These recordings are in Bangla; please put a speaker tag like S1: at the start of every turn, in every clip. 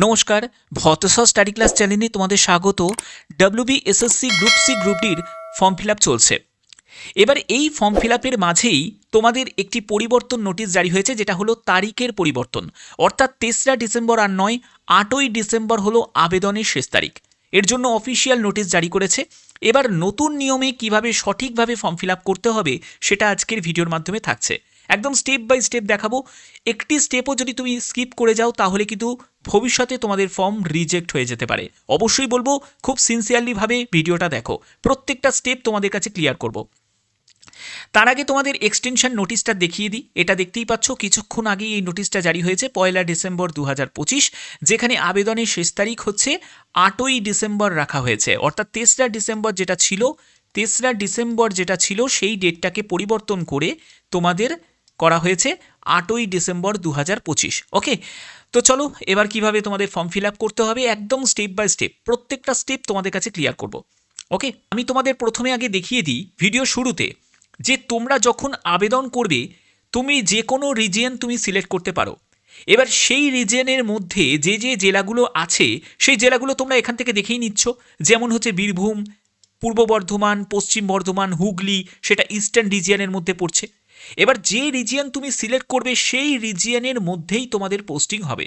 S1: নমস্কার, ভতসা স্টাডি ক্লাস চ্যানেলে তোমাদের স্বাগত। ডব্লিউবিএসএসসি গ্রুপ সি গ্রুপ ডির ফর্ম ফিল আপ চলছে। এবার এই ফর্ম ফিল আপের মাঝেই তোমাদের একটি পরিবর্তন নোটিশ জারি হয়েছে, যেটা হলো তারিখের পরিবর্তন। অর্থাৎ 3রা ডিসেম্বর আর নয়, 8ই ডিসেম্বর হলো আবেদনের শেষ তারিখ। এর জন্য অফিসিয়াল নোটিশ জারি করেছে। এবার নতুন নিয়মে কিভাবে সঠিকভাবে ফর্ম ফিল আপ করতে হবে সেটা আজকের ভিডিওর মাধ্যমে থাকছে। একদম স্টেপ বাই স্টেপ দেখাবো। একটি স্টেপও যদি তুমি স্কিপ করে যাও তাহলে কিন্তু ভবিষ্যতে তোমাদের ফর্ম রিজেক্ট হয়ে যেতে পারে। অবশ্যই বলবো খুব সিনসিয়ারলিভাবে ভিডিওটা দেখো, প্রত্যেকটা স্টেপ তোমাদের কাছে ক্লিয়ার করব। তার আগে তোমাদের এক্সটেনশন নোটিশটা দেখিয়ে দিই। এটা দেখতেই পাচ্ছ, কিছুক্ষণ আগেই এই নোটিশটা জারি হয়েছে 1 ডিসেম্বর 2025, যেখানে আবেদনের শেষ তারিখ হচ্ছে 8ই ডিসেম্বর রাখা হয়েছে। অর্থাৎ 3রা ডিসেম্বর যেটা ছিল সেই ডেটটাকে পরিবর্তন করে তোমাদের করা হয়েছে 8ই ডিসেম্বর 2025। ওকে, তো চলো এবার কিভাবে তোমাদের ফর্ম ফিল আপ করতে হবে একদম স্টেপ বাই স্টেপ, প্রত্যেকটা স্টেপ তোমাদের কাছে ক্লিয়ার করব। ওকে, আমি তোমাদের প্রথমে আগে দেখিয়ে দিই ভিডিও শুরুতে যে তোমরা যখন আবেদন করবে তুমি যে কোনো রিজিয়ন তুমি সিলেক্ট করতে পারো। এবার সেই রিজিয়নের মধ্যে যে যে জেলাগুলো আছে সেই জেলাগুলো তোমরা এখান থেকে দেখেই নিচ্ছ। যেমন হচ্ছে বীরভূম, পূর্ব বর্ধমান, পশ্চিম বর্ধমান, হুগলি, সেটা ইস্টার্ন রিজিয়নের মধ্যে পড়ছে। এবার যে রিজিয়ন তুমি সিলেক্ট করবে সেই রিজিয়নের মধ্যেই তোমাদের পোস্টিং হবে।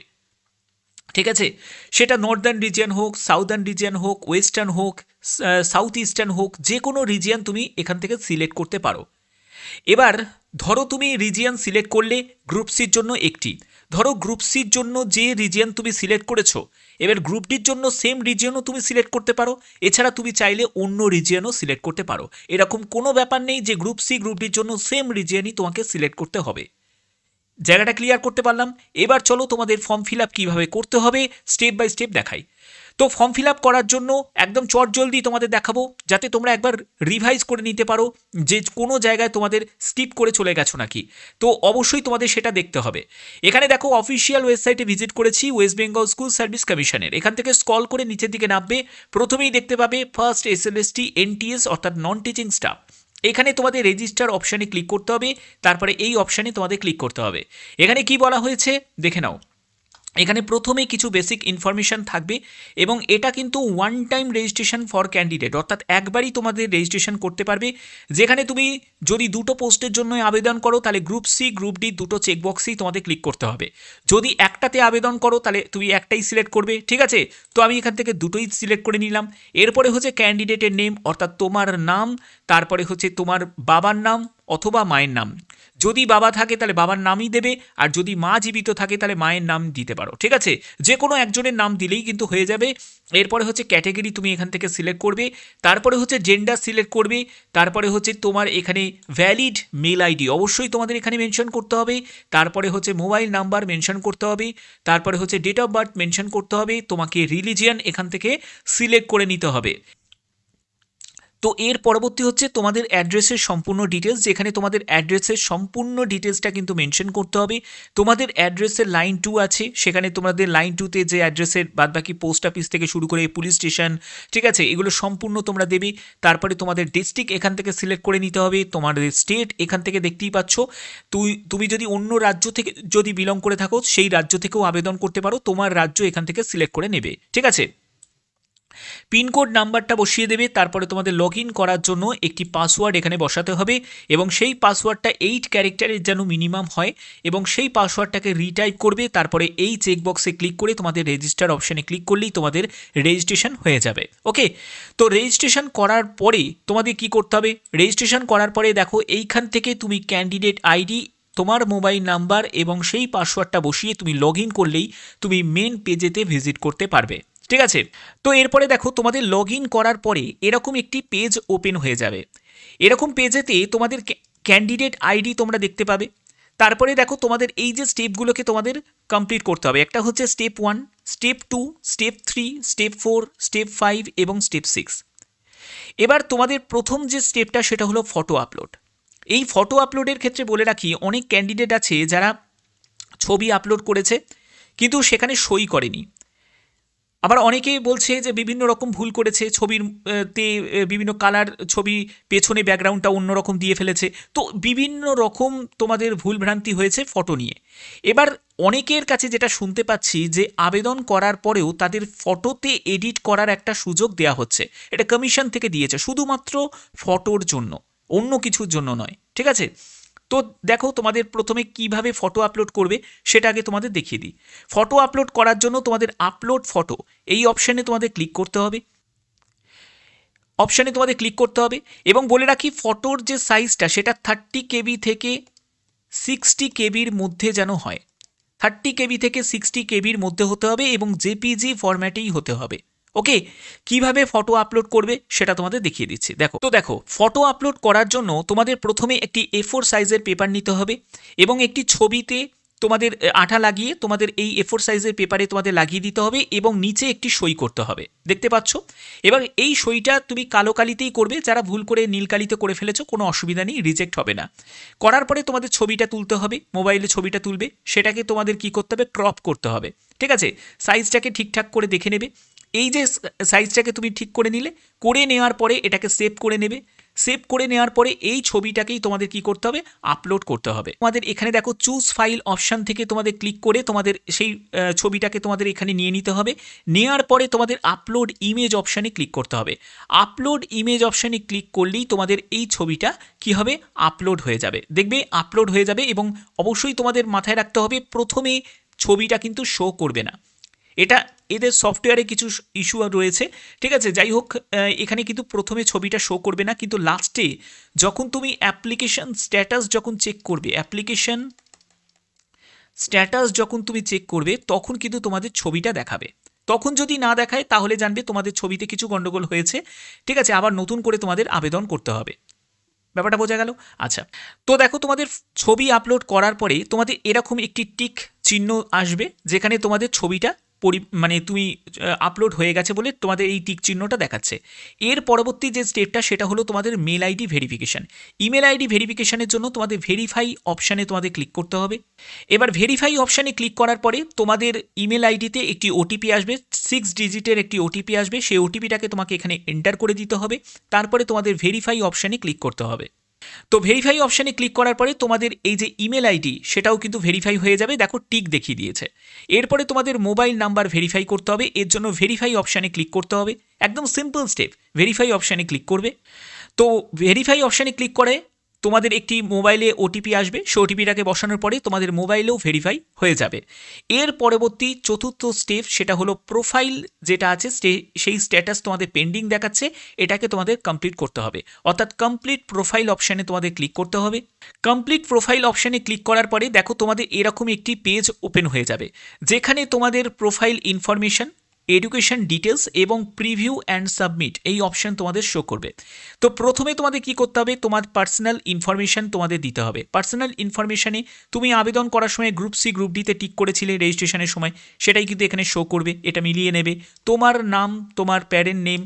S1: ঠিক আছে, সেটা নর্দার্ন রিজিয়ন হোক, সাউদার্ন রিজিয়ন হোক, ওয়েস্টার্ন হোক, সাউথ ইস্টার্ন হোক, যে কোনো রিজিয়ন তুমি এখান থেকে সিলেক্ট করতে পারো। এবার ধরো তুমি রিজিয়ন সিলেক্ট করলে গ্রুপ সির জন্য একটি, ধরো গ্রুপ সির জন্য যে রিজিয়ন তুমি সিলেক্ট করেছো, এবার গ্রুপ ডির জন্য সেম রিজিয়নও তুমি সিলেক্ট করতে পারো। এছাড়া তুমি চাইলে অন্য রিজিয়নও সিলেক্ট করতে পারো। এরকম কোনো ব্যাপার নেই যে গ্রুপ সি গ্রুপ ডির জন্য সেম রিজিয়নই তোমাকে সিলেক্ট করতে হবে। জায়গাটা ক্লিয়ার করতে পারলাম। এবার চলো তোমাদের ফর্ম ফিল আপ কীভাবে করতে হবে স্টেপ বাই স্টেপ দেখাই। তো ফর্ম ফিল আপ করার জন্য একদম চটজলদি তোমাদের দেখাবো, যাতে তোমরা একবার রিভাইজ করে নিতে পারো যে কোনো জায়গায় তোমাদের স্কিপ করে চলে গেছো নাকি। তো অবশ্যই তোমাদের সেটা দেখতে হবে। এখানে দেখো অফিসিয়াল ওয়েবসাইটে ভিজিট করেছি, ওয়েস্ট বেঙ্গল স্কুল সার্ভিস কমিশনের। এখান থেকে স্ক্রল করে নিচের দিকে নামবে, প্রথমেই দেখতে পাবে ফার্স্ট এসএলএসটি এনটিএস অর্থাৎ নন টিচিং স্টাফ। এখানে তোমাদের রেজিস্টার অপশানে ক্লিক করতে হবে, তারপরে এই অপশানে তোমাদের ক্লিক করতে হবে। এখানে কি বলা হয়েছে দেখে নাও। এখানে প্রথমে কিছু বেসিক ইনফরমেশান থাকবে এবং এটা কিন্তু one time registration for candidate, অর্থাৎ একবারই তোমাদের রেজিস্ট্রেশন করতে পারবে। যেখানে তুমি যদি দুটো পোস্টের জন্য আবেদন করো তাহলে গ্রুপ সি গ্রুপ ডি দুটো চেকবক্সেই তোমাদের ক্লিক করতে হবে। যদি একটাতে আবেদন করো তাহলে তুমি একটাই সিলেক্ট করবে। ঠিক আছে, তো আমি এখান থেকে দুটোই সিলেক্ট করে নিলাম। এরপরে হচ্ছে ক্যান্ডিডেটের নেম, অর্থাৎ তোমার নাম, তারপরে হচ্ছে তোমার বাবার নাম অথবা মায়ের নাম। যদি বাবা থাকে তাহলে বাবার নামই দেবে, আর যদি মা জীবিত থাকে তাহলে মায়ের নাম দিতে পারো। ঠিক আছে, যে কোনো একজনের নাম দিলেই কিন্তু হয়ে যাবে। এরপরে হচ্ছে ক্যাটেগরি তুমি এখান থেকে সিলেক্ট করবে, তারপরে হচ্ছে জেন্ডার সিলেক্ট করবে, তারপরে হচ্ছে তোমার এখানে ভ্যালিড মেল আইডি অবশ্যই তোমাদের এখানে মেনশন করতে হবে, তারপরে হচ্ছে মোবাইল নাম্বার মেনশন করতে হবে, তারপরে হচ্ছে ডেট অফ বার্থ মেনশন করতে হবে, তোমাকে রিলিজিয়ান এখান থেকে সিলেক্ট করে নিতে হবে। তো এর পরবর্তী হচ্ছে তোমাদের অ্যাড্রেসের সম্পূর্ণ ডিটেলস, যেখানে তোমাদের অ্যাড্রেসের সম্পূর্ণ ডিটেলসটা কিন্তু মেনশন করতে হবে। তোমাদের অ্যাড্রেসের লাইন 2 আছে, সেখানে তোমাদের লাইন 2তে যে অ্যাড্রেসের বাদবাকি পোস্ট অফিস থেকে শুরু করে পুলিশ স্টেশন, ঠিক আছে, এগুলো সম্পূর্ণ তোমরা দেবে। তারপরে তোমাদের ডিস্ট্রিক্ট এখান থেকে সিলেক্ট করে নিতে হবে, তোমাদের স্টেট এখান থেকে দেখতেই পাচ্ছ। তুমি যদি অন্য রাজ্য থেকে যদি বিলং করে থাকো সেই রাজ্য থেকেও আবেদন করতে পারো, তোমার রাজ্য এখান থেকে সিলেক্ট করে নেবে। ঠিক আছে, পিনকোড নাম্বারটা বসিয়ে দেবে, তারপরে তোমাদের লগ ইন করার জন্য একটি পাসওয়ার্ড এখানে বসাতে হবে এবং সেই পাসওয়ার্ডটা 8 ক্যারেক্টারের যেন মিনিমাম হয় এবং সেই পাসওয়ার্ডটাকে রিটাইপ করবে। তারপরে এই চেকবক্সে ক্লিক করে তোমাদের রেজিস্টার অপশানে ক্লিক করলেই তোমাদের রেজিস্ট্রেশন হয়ে যাবে। ওকে, তো রেজিস্ট্রেশন করার পরে তোমাদের কি করতে হবে, রেজিস্ট্রেশন করার পরে দেখো এইখান থেকে তুমি ক্যান্ডিডেট আইডি, তোমার মোবাইল নাম্বার এবং সেই পাসওয়ার্ডটা বসিয়ে তুমি লগ ইন করলেই তুমি মেন পেজেতে ভিজিট করতে পারবে। ঠিক আছে, তো এরপরে দেখো তোমাদের লগ ইন করার পরে এরকম একটি পেজ ওপেন হয়ে যাবে। এরকম পেজেতে তোমাদের ক্যান্ডিডেট আইডি তোমরা দেখতে পাবে। তারপরে দেখো তোমাদের এই যে স্টেপগুলোকে তোমাদের কমপ্লিট করতে হবে। একটা হচ্ছে step 1, step 2, step 3, step 4, step 5 এবং স্টেপ 6। এবার তোমাদের প্রথম যে স্টেপটা সেটা হলো ফটো আপলোড। এই ফটো আপলোডের ক্ষেত্রে বলে রাখি, অনেক ক্যান্ডিডেট আছে যারা ছবি আপলোড করেছে কিন্তু সেখানে সই করেনি। আবার অনেকেই বলছে যে বিভিন্ন রকম ভুল করেছে, ছবির তে বিভিন্ন কালার ছবি, পেছনে ব্যাকগ্রাউন্ডটা অন্যরকম দিয়ে ফেলেছে। তো বিভিন্ন রকম তোমাদের ভুলভ্রান্তি হয়েছে ফটো নিয়ে। এবার অনেকের কাছে যেটা শুনতে পাচ্ছি যে আবেদন করার পরেও তাদের ফটোতে এডিট করার একটা সুযোগ দেওয়া হচ্ছে। এটা কমিশন থেকে দিয়েছে শুধুমাত্র ফটোর জন্য, অন্য কিছুর জন্য নয়, ঠিক আছে? তো দেখো তোমাদের প্রথমে কিভাবে ফটো আপলোড করবে সেটা আগে তোমাদের দেখিয়ে দিই। ফটো আপলোড করার জন্য তোমাদের আপলোড ফটো এই অপশানে তোমাদের ক্লিক করতে হবে, এবং বলে রাখি ফটোর যে সাইজটা সেটা 30 কেবি থেকে 60 কেবির মধ্যে যেন হয়। 30 কেবি থেকে 60 কেবির মধ্যে হতে হবে এবং জেপিজি ফরম্যাটেই হতে হবে। ওকে, কিভাবে ফটো আপলোড করবে সেটা তোমাদের দেখিয়ে দিচ্ছি। দেখো ফটো আপলোড করার জন্য তোমাদের প্রথমে একটি A4 সাইজের পেপার নিতে হবে এবং একটি ছবিতে তোমাদের আঠা লাগিয়ে তোমাদের এই A4 সাইজের পেপারে তোমাদের লাগিয়ে দিতে হবে এবং নিচে একটি সই করতে হবে, দেখতে পাচ্ছ? এবার এই সইটা তুমি কালো কালিতেই করবে, যারা ভুল করে নীল কালিতে করে ফেলেছো কোনো অসুবিধা নেই, রিজেক্ট হবে না। করার পরে তোমাদের ছবিটা তুলতে হবে, মোবাইলে ছবিটা তুলবে, সেটাকে তোমাদের কি করতে হবে, ক্রপ করতে হবে, ঠিক আছে? সাইজটাকে ঠিকঠাক করে দেখে নেবে। এই যে সাইজটাকে তুমি ঠিক করে নিলে, করে নেওয়ার পরে এটাকে সেভ করে নেবে। সেভ করে নেওয়ার পরে এই ছবিটাকেই তোমাদের কি করতে হবে, আপলোড করতে হবে। তোমাদের এখানে দেখো চুজ ফাইল অপশান থেকে তোমাদের ক্লিক করে তোমাদের সেই ছবিটাকে তোমাদের এখানে নিয়ে নিতে হবে। নেওয়ার পরে তোমাদের আপলোড ইমেজ অপশানে ক্লিক করতে হবে। আপলোড ইমেজ অপশানে ক্লিক করলেই তোমাদের এই ছবিটা কি হবে, আপলোড হয়ে যাবে। দেখবে আপলোড হয়ে যাবে এবং অবশ্যই তোমাদের মাথায় রাখতে হবে প্রথমে ছবিটা কিন্তু শো করবে না। এটা এদের সফটওয়্যারে কিছু ইস্যু রয়েছে, ঠিক আছে? যাই হোক, এখানে কিন্তু প্রথমে ছবিটা শো করবে না, কিন্তু লাস্টে যখন তুমি অ্যাপ্লিকেশন স্ট্যাটাস যখন চেক করবে, তখন কিন্তু তোমাদের ছবিটা দেখাবে। তখন যদি না দেখায় তাহলে জানবে তোমাদের ছবিতে কিছু গন্ডগোল হয়েছে, ঠিক আছে? আবার নতুন করে তোমাদের আবেদন করতে হবে। ব্যাপারটা বোঝা গেল? আচ্ছা, তো দেখো তোমাদের ছবি আপলোড করার পরে তোমাদের এরকম একটি টিক চিহ্ন আসবে যেখানে তোমাদের ছবিটা মানে তুমি আপলোড হয়ে গেছে বলে তোমাদের এই টিক চিহ্নটা দেখাচ্ছে। এর পরবর্তী যে স্টেপটা সেটা হলো তোমাদের mail ID verification. Email ID ভেরিফিকেশানের জন্য তোমাদের ভেরিফাই অপশানে তোমাদের ক্লিক করতে হবে। এবার ভেরিফাই অপশানে ক্লিক করার পরে তোমাদের ইমেল আইডিতে একটি ওটিপি আসবে, 6 ডিজিটের একটি ওটিপি আসবে। সেই ওটিপিটাকে তোমাকে এখানে এন্টার করে দিতে হবে। তারপরে তোমাদের ভেরিফাই অপশানে ক্লিক করতে হবে। তো ভেরিফাই অপশানে ক্লিক করার পরে তোমাদের এই যে ইমেল আইডি সেটাও কিন্তু ভেরিফাই হয়ে যাবে, দেখো টিক দেখিয়ে দিয়েছে। এরপরে তোমাদের মোবাইল নাম্বার ভেরিফাই করতে হবে, এর জন্য ভেরিফাই অপশানে ক্লিক করতে হবে। একদম সিম্পল স্টেপ, ভেরিফাই অপশানে ক্লিক করবে। তো ভেরিফাই অপশানে ক্লিক করে তোমাদের একটি মোবাইলে ওটিপি আসবে, সেই ওটিপিটাকে বসানোর পরে তোমাদের মোবাইলেও ভেরিফাই হয়ে যাবে। এর পরবর্তী চতুর্থ স্টেপ সেটা হলো প্রোফাইল যেটা আছে সেই স্ট্যাটাস তোমাদের পেন্ডিং দেখাচ্ছে, এটাকে তোমাদের কমপ্লিট করতে হবে। অর্থাৎ কমপ্লিট প্রোফাইল অপশানে তোমাদের ক্লিক করতে হবে। কমপ্লিট প্রোফাইল অপশানে ক্লিক করার পরে দেখো তোমাদের এরকম একটি পেজ ওপেন হয়ে যাবে যেখানে তোমাদের প্রোফাইল ইনফরমেশন, এডুকেশন ডিটেলস এবং প্রিভিউ অ্যান্ড সাবমিট এই অপশান তোমাদের শো করবে। তো প্রথমে তোমাদের কি করতে হবে, তোমার পার্সোনাল ইনফরমেশান তোমাদের দিতে হবে। পার্সোনাল ইনফরমেশানে তুমি আবেদন করার সময় গ্রুপ সি গ্রুপ ডিতে টিক করেছিলে রেজিস্ট্রেশনের সময়, সেটাই কিন্তু এখানে শো করবে। এটা মিলিয়ে নেবে। তোমার নাম, তোমার প্যারেন্ট নেম,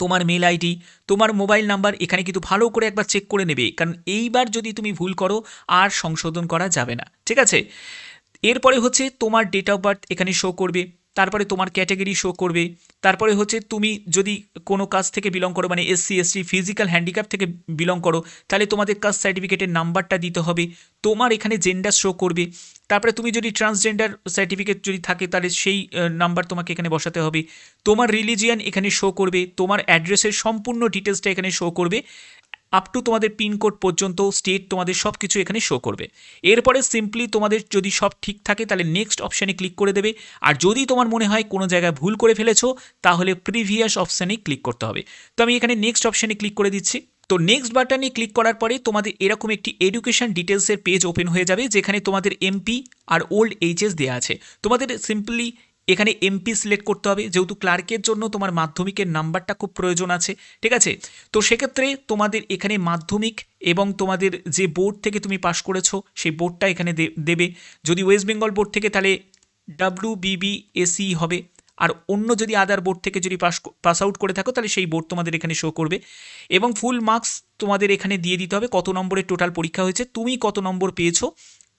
S1: তোমার মেল আইডি, তোমার মোবাইল নাম্বার এখানে কিন্তু ভালো করে একবার চেক করে নেবে, কারণ এইবার যদি তুমি ভুল করো আর সংশোধন করা যাবে না, ঠিক আছে? এরপরে হচ্ছে তোমার ডেট অফ বার্থ এখানে শো করবে, তারপরে তোমার ক্যাটাগরি শো করবে, তারপরে হচ্ছে তুমি যদি কোনো কাজ থেকে বিলং করো, মানে SC ST ফিজিক্যাল হ্যান্ডিক্যাপ থেকে বিলং করো, তাহলে তোমাদের কাস্ট সার্টিফিকেটের নাম্বারটা দিতে হবে। তোমার এখানে জেন্ডার শো করবে। তারপরে তুমি যদি ট্রান্সজেন্ডার সার্টিফিকেট যদি থাকে তাহলে সেই নাম্বার তোমাকে এখানে বসাতে হবে। তোমার রিলিজিয়ান এখানে শো করবে, তোমার অ্যাড্রেসের সম্পূর্ণ ডিটেলসটা এখানে শো করবে, আপ টু তোমাদের পিনকোড পর্যন্ত, স্টেট, তোমাদের সব কিছু এখানে শো করবে। এরপরে সিম্পলি তোমাদের যদি সব ঠিক থাকে তাহলে নেক্সট অপশানে ক্লিক করে দেবে। আর যদি তোমার মনে হয় কোনো জায়গায় ভুল করে ফেলেছো তাহলে প্রিভিয়াস অপশানে ক্লিক করতে হবে। তো আমি এখানে নেক্সট অপশানে ক্লিক করে দিচ্ছি। তো নেক্সট বাটনে ক্লিক করার পরে তোমাদের এরকম একটি এডুকেশন ডিটেলসের পেজ ওপেন হয়ে যাবে যেখানে তোমাদের MP আর ওল্ড HS দেওয়া আছে। তোমাদের সিম্পলি এখানে MP সিলেক্ট করতে হবে, যেহেতু ক্লার্কের জন্য তোমার মাধ্যমিকের নাম্বারটা খুব প্রয়োজন আছে, ঠিক আছে? তো সেক্ষেত্রে তোমাদের এখানে মাধ্যমিক এবং তোমাদের যে বোর্ড থেকে তুমি পাস করেছো সেই বোর্ডটা এখানে দেবে। যদি ওয়েস্ট বেঙ্গল বোর্ড থেকে তাহলে WBBSE হবে, আর অন্য যদি আদার বোর্ড থেকে যদি পাস আউট করে থাকো তাহলে সেই বোর্ড তোমাদের এখানে শো করবে। এবং ফুল মার্কস তোমাদের এখানে দিয়ে দিতে হবে, কত নম্বরের টোটাল পরীক্ষা হয়েছে, তুমি কত নম্বর পেয়েছো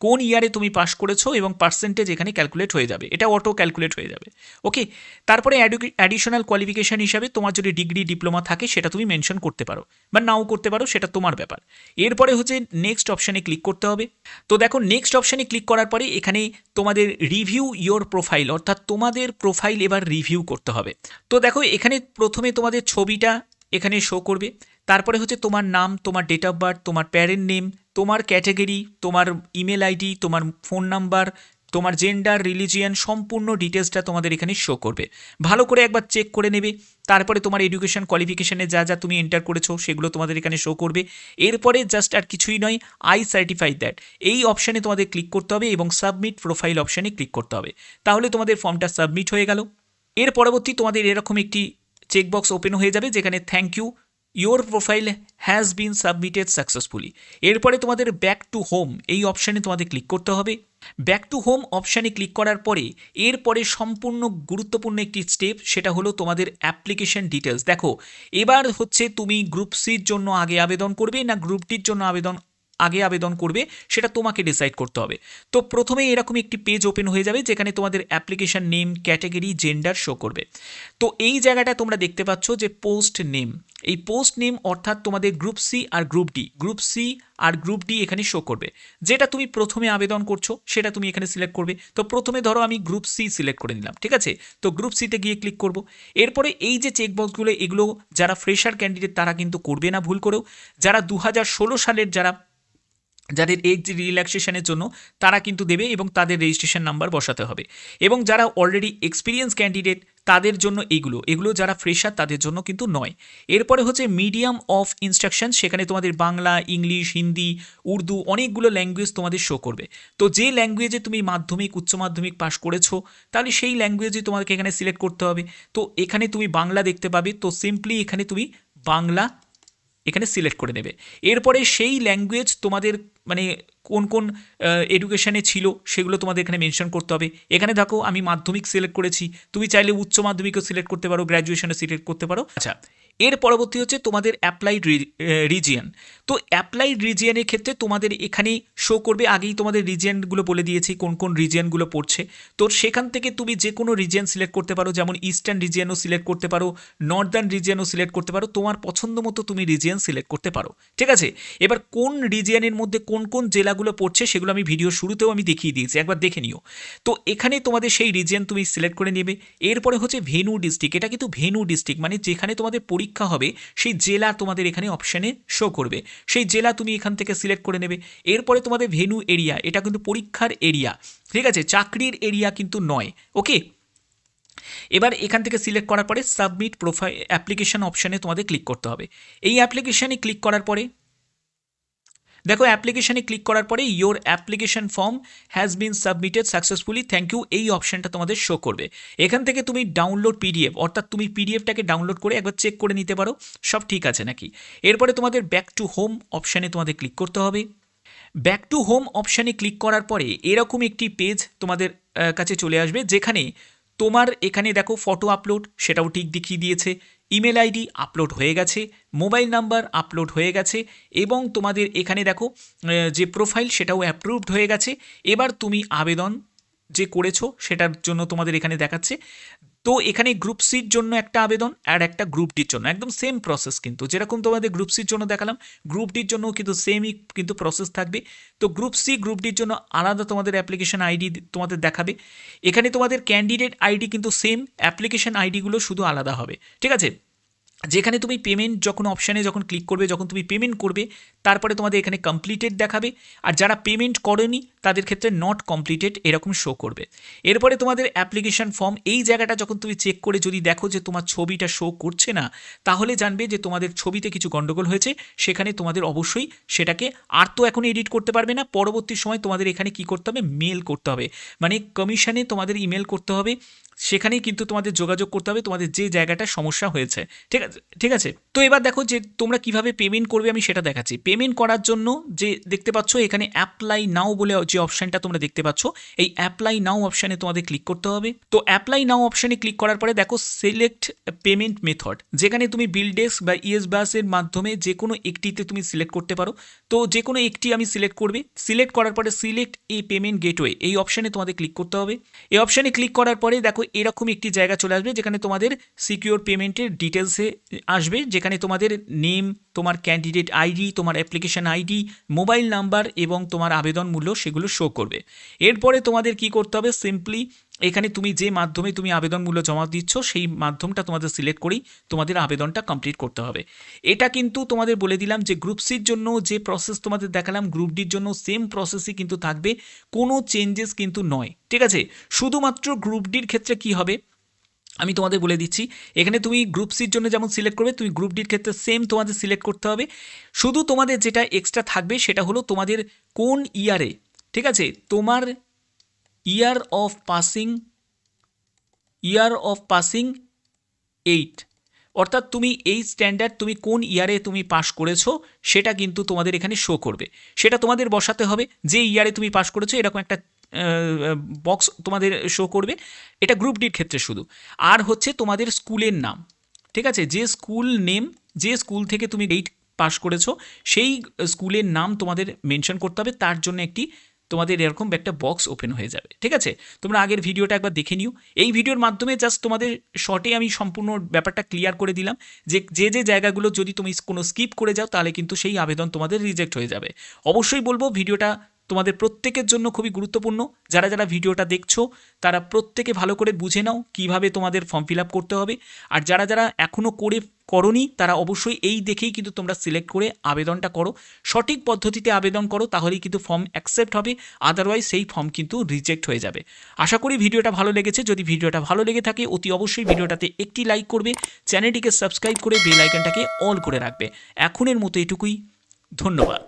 S1: কোন ইয়ারে তুমি পাস করেছো এবং পার্সেন্টেজ এখানে ক্যালকুলেট হয়ে যাবে, এটা অটো ক্যালকুলেট হয়ে যাবে। ওকে, তারপরে অ্যাডিশনাল কোয়ালিফিকেশান হিসাবে তোমার যদি ডিগ্রি ডিপ্লোমা থাকে সেটা তুমি মেনশন করতে পারো বা নাও করতে পারো, সেটা তোমার ব্যাপার। এরপরে হচ্ছে নেক্সট অপশানে ক্লিক করতে হবে। তো দেখো নেক্সট অপশানে ক্লিক করার পরে এখানে তোমাদের রিভিউ ইয়োর প্রোফাইল, অর্থাৎ তোমাদের প্রোফাইল এবার রিভিউ করতে হবে। তো দেখো এখানে প্রথমে তোমাদের ছবিটা এখানে শো করবে, তারপরে হচ্ছে তোমার নাম, তোমার ডেট অফ বার্থ, তোমার প্যারেন্ট নেম, তোমার ক্যাটাগরি, তোমার ইমেল আইডি, তোমার ফোন নাম্বার, তোমার জেন্ডার, রিলিজিয়ান, সম্পূর্ণ ডিটেলসটা তোমাদের এখানে শো করবে। ভালো করে একবার চেক করে নেবে। তারপরে তোমার এডুকেশন কোয়ালিফিকেশানে যা যা তুমি এন্টার করেছো সেগুলো তোমাদের এখানে শো করবে। এরপরে জাস্ট আর কিছুই নয়, আই সার্টিফাই দ্যাট এই অপশানে তোমাদের ক্লিক করতে হবে এবং সাবমিট প্রোফাইল অপশানে ক্লিক করতে হবে। তাহলে তোমাদের ফর্মটা সাবমিট হয়ে গেল। এর পরবর্তী তোমাদের এরকম একটি চেকবক্স ওপেন হয়ে যাবে যেখানে thank you, your profile has been submitted successfully. এরপরে তোমাদের ব্যাক টু হোম এই অপশানে তোমাদের ক্লিক করতে হবে। ব্যাক টু হোম অপশানে ক্লিক করার পরে এরপরে সম্পূর্ণ গুরুত্বপূর্ণ একটি স্টেপ, সেটা হলো তোমাদের অ্যাপ্লিকেশন ডিটেলস। দেখো এবার হচ্ছে তুমি গ্রুপ সির জন্য আগে আবেদন করবে না গ্রুপ ডির জন্য আগে আবেদন করবে, সেটা তোমাকে ডিসাইড করতে হবে। তো প্রথমেই এরকম একটি পেজ ওপেন হয়ে যাবে যেখানে তোমাদের application name, category, gender show করবে। তো এই জায়গাটা তোমরা দেখতে পাচ্ছ যে পোস্ট নেম, এই পোস্ট নেম অর্থাৎ তোমাদের গ্রুপ সি আর গ্রুপ ডি, গ্রুপ সি আর গ্রুপ ডি এখানে শো করবে। যেটা তুমি প্রথমে আবেদন করছো সেটা তুমি এখানে সিলেক্ট করবে। তো প্রথমে ধরো আমি গ্রুপ সি সিলেক্ট করে নিলাম, ঠিক আছে। তো গ্রুপ সিতে গিয়ে ক্লিক করব। এরপরে এই যে চেকবক্সগুলো এগুলো যারা ফ্রেশার ক্যান্ডিডেট তারা কিন্তু করবে না ভুল করেও। যারা 2016 সালের যাদের এজ রিল্যাক্সেশনের জন্য তারা কিন্তু দেবে এবং তাদের রেজিস্ট্রেশন নাম্বার বসাতে হবে। এবং যারা অলরেডি এক্সপিরিয়েন্স ক্যান্ডিডেট তাদের জন্য এগুলো যারা ফ্রেশার তাদের জন্য কিন্তু নয়। এরপরে হচ্ছে মিডিয়াম অফ ইনস্ট্রাকশন, সেখানে তোমাদের বাংলা, ইংলিশ, হিন্দি, উর্দু অনেকগুলো ল্যাঙ্গুয়েজ তোমাদের শো করবে। তো যে ল্যাঙ্গুয়েজে তুমি মাধ্যমিক, উচ্চ মাধ্যমিক পাস করেছো তাহলে সেই ল্যাঙ্গুয়েজে তোমাকে এখানে সিলেক্ট করতে হবে। তো এখানে তুমি বাংলা দেখতে পাবে, তো সিম্পলি এখানে তুমি বাংলা এখানে সিলেক্ট করে নেবে। এরপরে সেই ল্যাঙ্গুয়েজ তোমাদের মানে কোন কোন এডুকেশানে ছিল সেগুলো তোমাদের এখানে মেনশন করতে হবে। এখানে দেখো আমি মাধ্যমিক সিলেক্ট করেছি, তুমি চাইলে উচ্চ মাধ্যমিকও সিলেক্ট করতে পারো, গ্র্যাজুয়েশনে সিলেক্ট করতে পারো। আচ্ছা, এর পরবর্তী হচ্ছে তোমাদের অ্যাপ্লাইড রিজিয়ন। তো অ্যাপ্লাইড রিজিয়নের ক্ষেত্রে তোমাদের এখানেই শো করবে, আগেই তোমাদের রিজিয়নগুলো বলে দিয়েছি কোন কোন রিজিয়নগুলো পড়ছে। তো সেখান থেকে তুমি যে কোনো রিজিয়ন সিলেক্ট করতে পারো, যেমন ইস্টার্ন রিজিয়নও সিলেক্ট করতে পারো, নর্দার্ন রিজিয়নও সিলেক্ট করতে পারো, তোমার পছন্দ মতো তুমি রিজিয়ন সিলেক্ট করতে পারো, ঠিক আছে। এবার কোন রিজিয়নের মধ্যে কোন কোন জেলাগুলো পড়ছে সেগুলো আমি ভিডিও শুরুতেও আমি দেখিয়ে দিয়েছি, একবার দেখে নিও। তো এখানে তোমাদের সেই রিজিয়ন তুমি সিলেক্ট করে নেবে। এরপরে হচ্ছে ভেন্যু ডিস্ট্রিক্ট, এটা কিন্তু ভেন্যু ডিস্ট্রিক্ট মানে যেখানে তোমাদের পরীক্ষা হবে সেই জেলা তোমাদের এখানে অপশানে শো করবে, সেই জেলা তুমি এখান থেকে সিলেক্ট করে নেবে। এরপরে তোমাদের ভেন্যু এরিয়া, এটা কিন্তু পরীক্ষার এরিয়া, ঠিক আছে, চাকরির এরিয়া কিন্তু নয়। ওকে, এবার এখান থেকে সিলেক্ট করার পরে সাবমিট প্রোফাইল অ্যাপ্লিকেশন অপশানে তোমাদের ক্লিক করতে হবে। এই অ্যাপ্লিকেশানে ক্লিক করার পরে দেখো অ্যাপ্লিকেশানে ক্লিক করার পরে your application form has been submitted successfully, thank you এই অপশানটা তোমাদের শো করবে। এখান থেকে তুমি ডাউনলোড পিডিএফ, অর্থাৎ তুমি পিডিএফটাকে ডাউনলোড করে একবার চেক করে নিতে পারো সব ঠিক আছে নাকি। এরপরে তোমাদের ব্যাক টু হোম অপশানে তোমাদের ক্লিক করতে হবে। ব্যাক টু হোম অপশানে ক্লিক করার পরে এরকম একটি পেজ তোমাদের কাছে চলে আসবে যেখানে তোমার এখানে দেখো ফটো আপলোড সেটাও ঠিক দেখিয়ে দিয়েছে, ইমেল আইডি আপলোড হয়ে গেছে, মোবাইল নাম্বার আপলোড হয়ে গেছে এবং তোমাদের এখানে দেখো যে প্রোফাইল সেটাও অ্যাপ্রুভড হয়ে গেছে। এবার তুমি আবেদন যে করেছো সেটার জন্য তোমাদের এখানে দেখাচ্ছে। তো এখানে গ্রুপ সির জন্য একটা আবেদন আর একটা গ্রুপ ডির জন্য, একদম সেম প্রসেস কিন্তু যেরকম তোমাদের গ্রুপ সির জন্য দেখালাম গ্রুপ ডির জন্য কিন্তু সেমই কিন্তু প্রসেস থাকবে। তো গ্রুপ সি, গ্রুপ ডির জন্য আলাদা তোমাদের অ্যাপ্লিকেশন আইডি তোমাদের দেখাবে। এখানে তোমাদের ক্যান্ডিডেট আইডি কিন্তু সেম, অ্যাপ্লিকেশন আইডিগুলো শুধু আলাদা হবে, ঠিক আছে। যেখানে তুমি পেমেন্ট যখন অপশানে যখন ক্লিক করবে, যখন তুমি পেমেন্ট করবে তারপরে তোমাদের এখানে কমপ্লিটেড দেখাবে, আর যারা পেমেন্ট করেনি তাদের ক্ষেত্রে নট কমপ্লিটেড এরকম শো করবে। এরপরে তোমাদের অ্যাপ্লিকেশন ফর্ম, এই জায়গাটা যখন তুমি চেক করে যদি দেখো যে তোমার ছবিটা শো করছে না তাহলে জানবে যে তোমাদের ছবিতে কিছু গন্ডগোল হয়েছে, সেখানে তোমাদের অবশ্যই সেটাকে আর তো এখন এডিট করতে পারবে না, পরবর্তী সময় তোমাদের এখানে কি করতে হবে, মেল করতে হবে, মানে কমিশনে তোমাদের ইমেল করতে হবে সেখানেই কিন্তু তোমাদের যোগাযোগ করতে হবে তোমাদের যে জায়গাটা সমস্যা হয়েছে। ঠিক আছে। তো এবার দেখো যে তোমরা কিভাবে পেমেন্ট করবে আমি সেটা দেখাচ্ছি। পেমেন্ট করার জন্য যে দেখতে পাচ্ছ এখানে অ্যাপ্লাই নাও বলে যে অপশানটা তোমরা দেখতে পাচ্ছ, এই অ্যাপ্লাই নাও অপশানে তোমাদের ক্লিক করতে হবে। তো অ্যাপ্লাই নাও অপশানে ক্লিক করার পরে দেখো সিলেক্ট পেমেন্ট মেথড, যেখানে তুমি বিলডেস্ক বা ইয়েস বাসের মাধ্যমে যে কোনো একটিতে তুমি সিলেক্ট করতে পারো। তো যে কোনো একটি আমি সিলেক্ট করবে, সিলেক্ট করার পরে সিলেক্ট এ পেমেন্ট গেটওয়ে এই অপশানে তোমাদের ক্লিক করতে হবে। এই অপশানে ক্লিক করার পরে দেখো এরকম একটি জায়গা চলে আসবে যেখানে তোমাদের সিকিউর পেমেন্টের ডিটেলসে আসবে, যেখানে তোমাদের নেম, তোমার ক্যান্ডিডেট আইডি, তোমার অ্যাপ্লিকেশন আইডি, মোবাইল নাম্বার এবং তোমার আবেদন মূল্য সেগুলো শো করবে। এরপরে তোমাদের কি করতে হবে, সিম্পলি এখানে তুমি যে মাধ্যমে তুমি আবেদন মূল্য জমা দিচ্ছ সেই মাধ্যমটা তোমাদের সিলেক্ট করেই তোমাদের আবেদনটা কমপ্লিট করতে হবে। এটা কিন্তু তোমাদের বলে দিলাম যে গ্রুপ সির জন্য যে প্রসেস তোমাদের দেখালাম গ্রুপ ডির জন্য সেম প্রসেসই কিন্তু থাকবে, কোনো চেঞ্জেস কিন্তু নয়। ঠিক আছে, শুধুমাত্র গ্রুপ ডির ক্ষেত্রে কি হবে আমি তোমাদের বলে দিচ্ছি। এখানে তুমি গ্রুপ সির জন্য যেমন সিলেক্ট করবে, তুমি গ্রুপ ডির ক্ষেত্রে সেম তোমাদের সিলেক্ট করতে হবে। শুধু তোমাদের যেটা এক্সট্রা থাকবে সেটা হলো তোমাদের কোন ইয়ারে, ঠিক আছে, তোমার ইয়ার অফ পাসিং 8, অর্থাৎ তুমি এই স্ট্যান্ডার্ড তুমি কোন ইয়ারে তুমি পাস করেছো সেটা কিন্তু তোমাদের এখানে শো করবে। সেটা তোমাদের বসাতে হবে, যে ইয়ারে তুমি পাস করেছো এরকম একটা বক্স তোমাদের শো করবে। এটা গ্রুপ ডির ক্ষেত্রে শুধু। আর হচ্ছে তোমাদের স্কুলের নাম, ঠিক আছে, যে স্কুল নেম, যে স্কুল থেকে তুমি 8 পাস করেছো সেই স্কুলের নাম তোমাদের মেনশন করতে হবে। তার জন্য একটি তোমাদের এরকম একটা বক্স ওপেন হয়ে যাবে। ঠিক আছে, তোমরা আগের ভিডিওটা একবার দেখে নিও। এই ভিডিওর মাধ্যমে জাস্ট তোমাদের শর্টে আমি সম্পূর্ণ ব্যাপারটা ক্লিয়ার করে দিলাম যে যে জায়গাগুলো যদি তুমি কোনো স্কিপ করে যাও তাহলে কিন্তু সেই আবেদন তোমাদের রিজেক্ট হয়ে যাবে। অবশ্যই বলবো ভিডিওটা তোমাদের প্রত্যেকের জন্য খুবই গুরুত্বপূর্ণ। যারা যারা ভিডিওটা দেখছো তারা প্রত্যেকে ভালো করে বুঝে নাও কিভাবে তোমাদের ফর্ম ফিল আপ করতে হবে। আর যারা যারা এখনও করোনি তারা অবশ্যই এই দেখেই কিন্তু তোমরা সিলেক্ট করে আবেদনটা করো, সঠিক পদ্ধতিতে আবেদন করো, তাহলেই কিন্তু ফর্ম অ্যাকসেপ্ট হবে, আদারওয়াইজ সেই ফর্ম কিন্তু রিজেক্ট হয়ে যাবে। আশা করি ভিডিওটা ভালো লেগেছে। যদি ভিডিওটা ভালো লেগে থাকে অতি অবশ্যই ভিডিওটাতে একটি লাইক করবে, চ্যানেলটিকে সাবস্ক্রাইব করে বেল আইকনটাকে অল করে রাখবে। এখনের মতো এটুকুই, ধন্যবাদ।